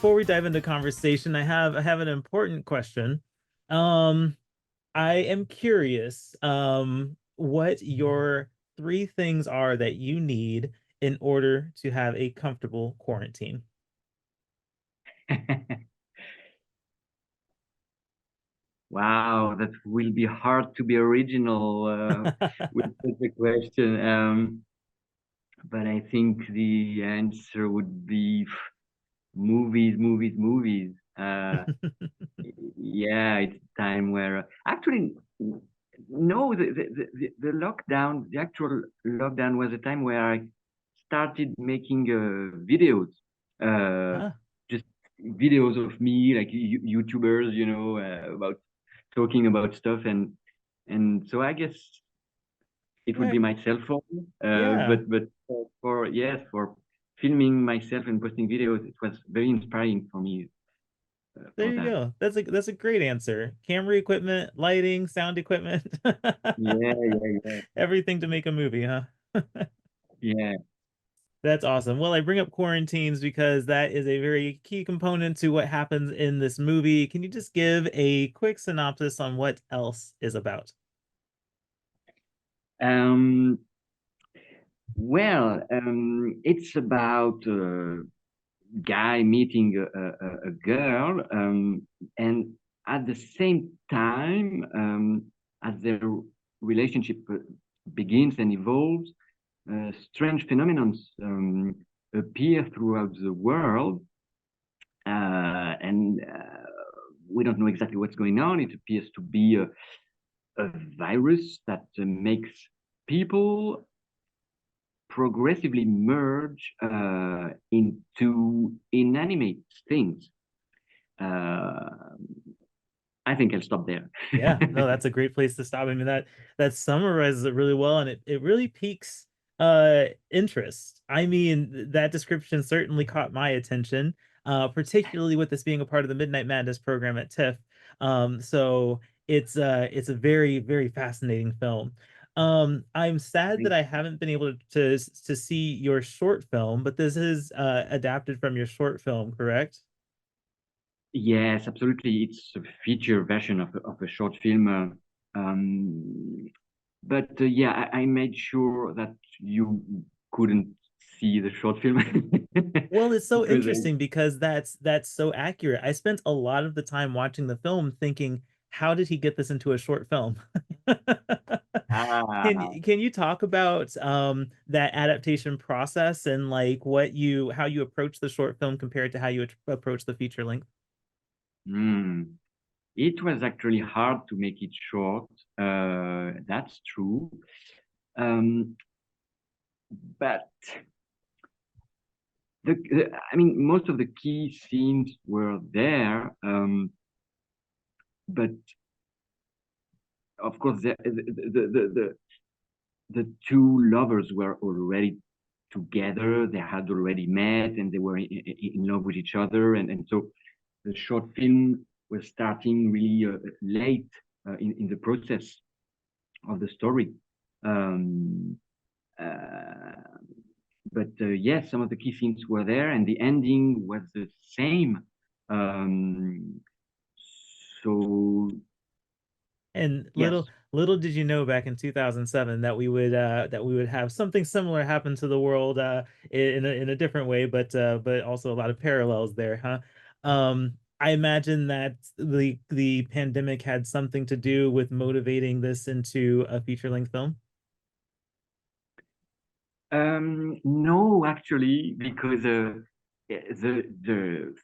before we dive into conversation, I have an important question. Um, I am curious, what your three things are that you need in order to have a comfortable quarantine. Wow, that will be hard to be original with such a question. But I think the answer would be movies, movies, movies. Yeah, it's time where actually no, the lockdown, the actual lockdown was a time where I started making videos, uh, Ah, just videos of me, like YouTubers, about talking about stuff, and so I guess it would right. be my cell phone. Yeah. But for yes, for filming myself and posting videos, it was very inspiring for me There for you that. go. That's a great answer. Camera equipment, lighting, sound equipment. Yeah, yeah, yeah, Everything to make a movie, huh? yeah. That's awesome. Well, I bring up quarantines because that is a very key component to what happens in this movie. Can you just give a quick synopsis on what else is about? Um, it's about a guy meeting a girl, and at the same time, as their relationship begins and evolves, strange phenomena appear throughout the world, and we don't know exactly what's going on. It appears to be a virus that makes people progressively merge into inanimate things. Uh, I think I'll stop there. Yeah, no, that's a great place to stop. I mean, that summarizes it really well, and it really piques interest. I mean, that description certainly caught my attention, particularly with this being a part of the Midnight Madness program at TIFF. So it's a very, very fascinating film. I'm sad that I haven't been able to see your short film, but this is adapted from your short film, correct? Yes, absolutely. It's a feature version of a short film. But yeah, I made sure that you couldn't see the short film Well, it's so because interesting because that's so accurate. I spent a lot of the time watching the film thinking, how did he get this into a short film? ah, Can you talk about that adaptation process and like what you how you approach the short film compared to how you approach the feature length? hmm. It was actually hard to make it short. That's true. Um, but I mean, most of the key scenes were there. But of course, the two lovers were already together. They had already met and they were in love with each other. And so the short film was starting really late in the process of the story. Um, uh, but yes, some of the key scenes were there, and the ending was the same. Um, so And yes, little did you know back in 2007 that we would have something similar happen to the world in a different way, but also a lot of parallels there, huh? I imagine that the pandemic had something to do with motivating this into a feature-length film. no, actually, because the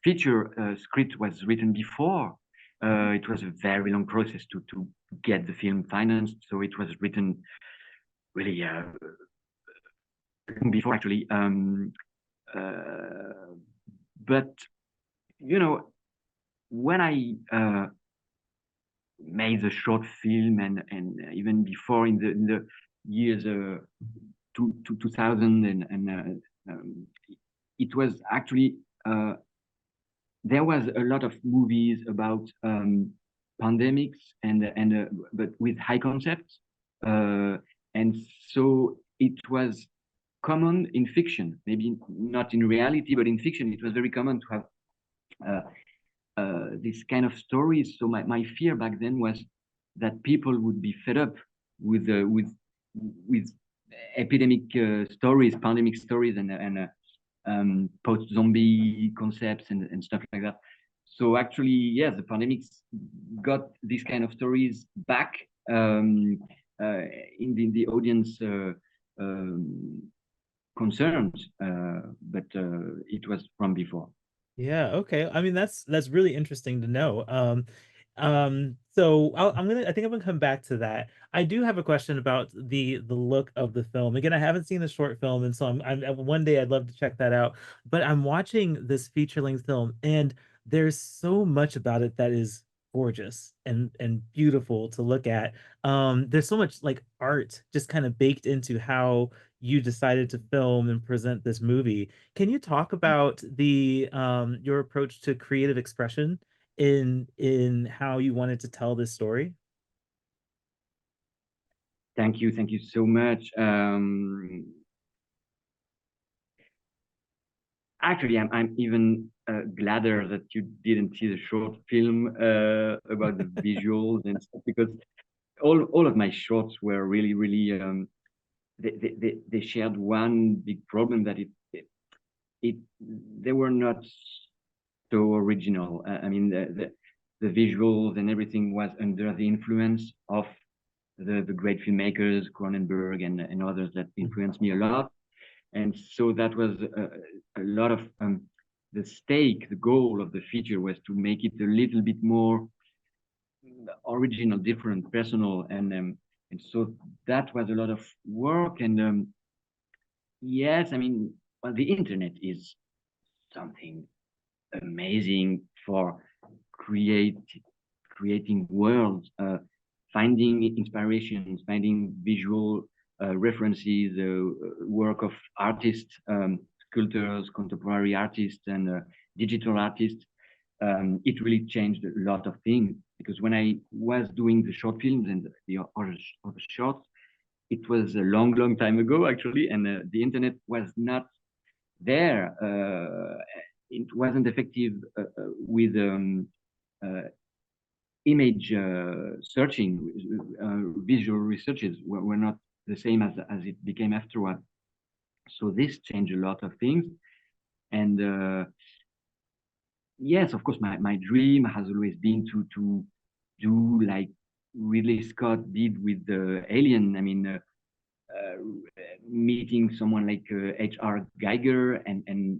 feature script was written before. It was a very long process to get the film financed, so it was written really before actually. Uh, but you know, when I made the short film and even before in the years 2000 it was actually there was a lot of movies about pandemics and but with high concepts, uh, and so it was common in fiction, maybe not in reality, but in fiction it was very common to have this kind of stories. So my fear back then was that people would be fed up with with epidemic stories, pandemic stories, and post-zombie concepts and stuff like that. So actually, yes, the pandemics got these kind of stories back uh, in the audience concerns, but it was from before. Yeah, okay. I mean, that's really interesting to know. So I think I'm gonna come back to that. I do have a question about the look of the film. Again, I haven't seen the short film, and so one day I'd love to check that out. But I'm watching this feature-length film, and there's so much about it that is gorgeous and beautiful to look at. There's so much like art just kind of baked into how you decided to film and present this movie. Can you talk about the your approach to creative expression in how you wanted to tell this story? Thank you so much. Actually, I'm even gladder that you didn't see the short film about the visuals and stuff, because all of my shorts were really they shared one big problem, that it they were not so original. I mean, the visuals and everything was under the influence of the great filmmakers, Cronenberg and others that influenced me a lot. And so that was a lot of the stake, the goal of the feature was to make it a little bit more original, different, personal, and so that was a lot of work. And yes, I mean, well, the internet is something amazing for create creating worlds, finding inspirations, finding visual references, work of artists, sculptors, contemporary artists, and digital artists. It really changed a lot of things, because when I was doing the short films and the other shorts, it was a long time ago actually, and the internet was not there. It wasn't effective with uh, image searching. Visual researches were not the same as it became afterward. So this changed a lot of things. And yes, of course, my dream has always been to do like Ridley Scott did with the Alien. I mean, meeting someone like H.R. Geiger and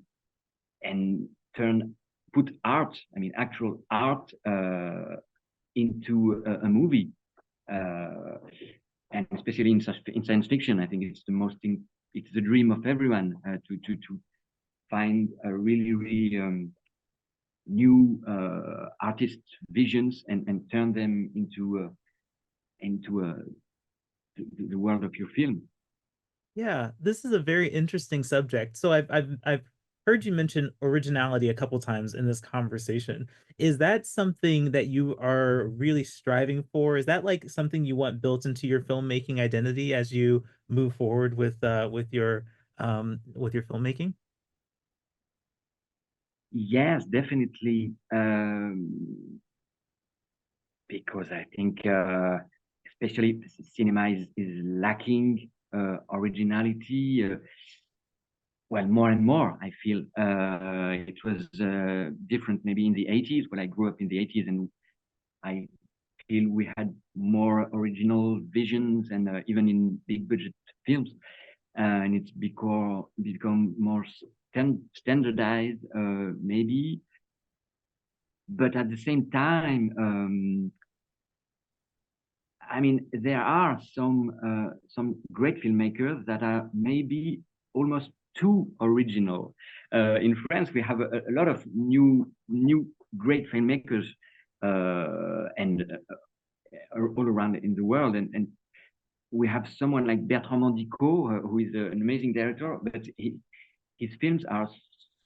turn put art, I mean actual art, into a movie, uh, and especially in science fiction. I think it's the most thing. It's the dream of everyone to find a really new artist visions and turn them into the world of your film. Yeah, this is a very interesting subject. So I've heard you mention originality a couple times in this conversation. Is that something that you are really striving for? Is that like something you want built into your filmmaking identity as you move forward with your filmmaking? Yes, definitely. Because I think, especially cinema is lacking originality. Well, more and more, I feel it was different maybe in the 80s when I grew up in the 80s, and I feel we had more original visions, and even in big budget films, and it's become more standardized, maybe. But at the same time, I mean, there are some great filmmakers that are maybe almost too original. In France, we have a lot of new great filmmakers, and all around in the world, and we have someone like Bertrand Mandico, who is an amazing director, but his films are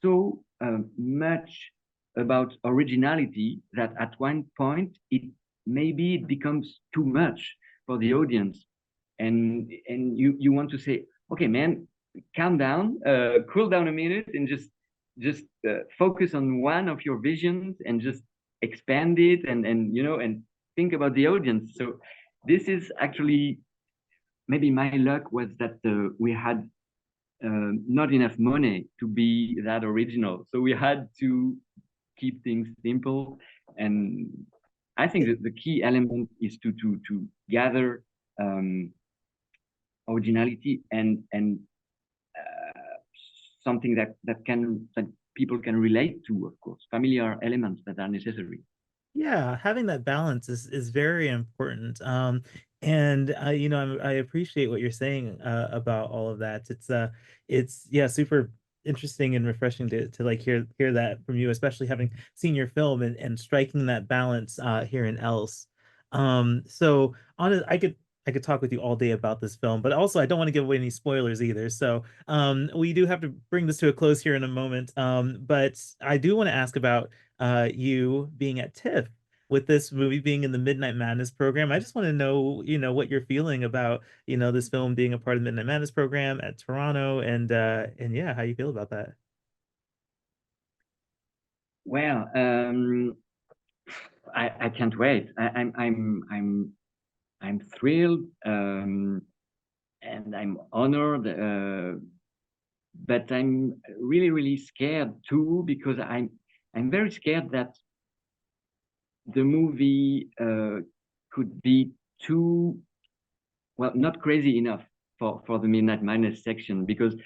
so much about originality that at one point maybe it becomes too much for the audience, and you want to say, okay, man, calm down, cool down a minute, and just just focus on one of your visions and just expand it, and you know, and think about the audience. So this is actually, maybe my luck was that we had not enough money to be that original, so we had to keep things simple. And I think that the key element is to gather um, originality and something that people can relate to, of course, familiar elements that are necessary. Yeah, having that balance is very important. And you know, I appreciate what you're saying about all of that. It's yeah, super interesting and refreshing to like hear that from you, especially having seen your film and striking that balance here in Else. So on it, I could talk with you all day about this film, but also I don't want to give away any spoilers either. So we do have to bring this to a close here in a moment. But I do want to ask about you being at TIFF with this movie being in the Midnight Madness program. I just want to know, you know, what you're feeling about, you know, this film being a part of the Midnight Madness program at Toronto, and yeah, how you feel about that. Well, I can't wait. I'm thrilled, and I'm honored, but I'm really really scared too, because I'm very scared that the movie could be too, well, not crazy enough for the Midnight Madness section, because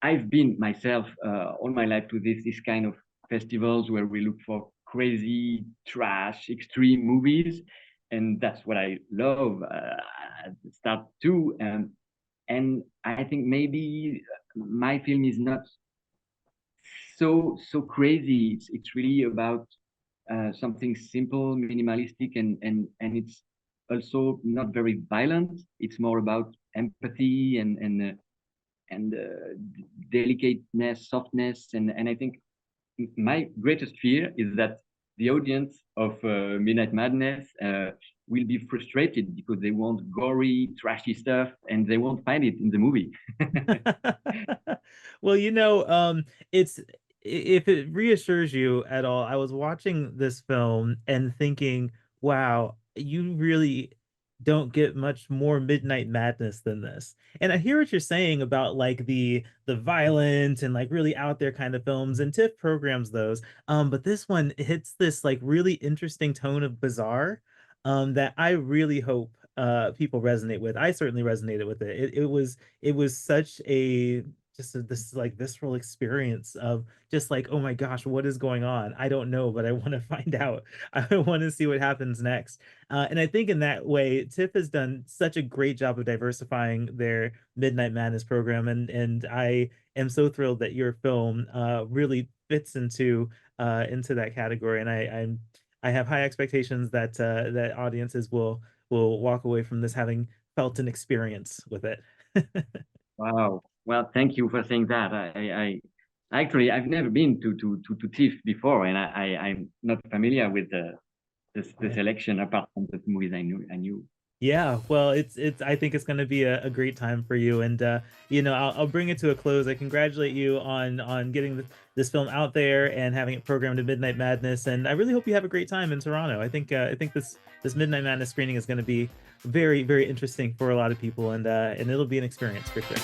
I've been myself all my life to this kind of festivals where we look for crazy, trash, extreme movies, and that's what I love at the start too. And I think maybe my film is not so crazy. It's really about something simple, minimalistic, and it's also not very violent. It's more about empathy and delicateness, softness, and I think my greatest fear is that the audience of Midnight Madness will be frustrated because they want gory, trashy stuff, and they won't find it in the movie. Well, you know, it's if it reassures you at all, I was watching this film and thinking, wow, you really don't get much more Midnight Madness than this. And I hear what you're saying about like the violent and like really out there kind of films, and TIFF programs those. But this one hits this like really interesting tone of bizarre that I really hope people resonate with. I certainly resonated with it. It was such a this like visceral experience of just like, oh my gosh, what is going on? I don't know, but I want to find out. I want to see what happens next. And I think in that way, TIFF has done such a great job of diversifying their Midnight Madness program, and I am so thrilled that your film really fits into that category. And I have high expectations that that audiences will walk away from this having felt an experience with it. Wow. Well, thank you for saying that. Actually, I've never been to TIFF before, and I'm not familiar with the Yeah. selection apart from the movies I knew. Yeah, well, it's I think it's going to be a great time for you, and you know, I'll bring it to a close. I congratulate you on getting this film out there and having it programmed to Midnight Madness, and I really hope you have a great time in Toronto. I think this Midnight Madness screening is going to be very interesting for a lot of people, and it'll be an experience for sure.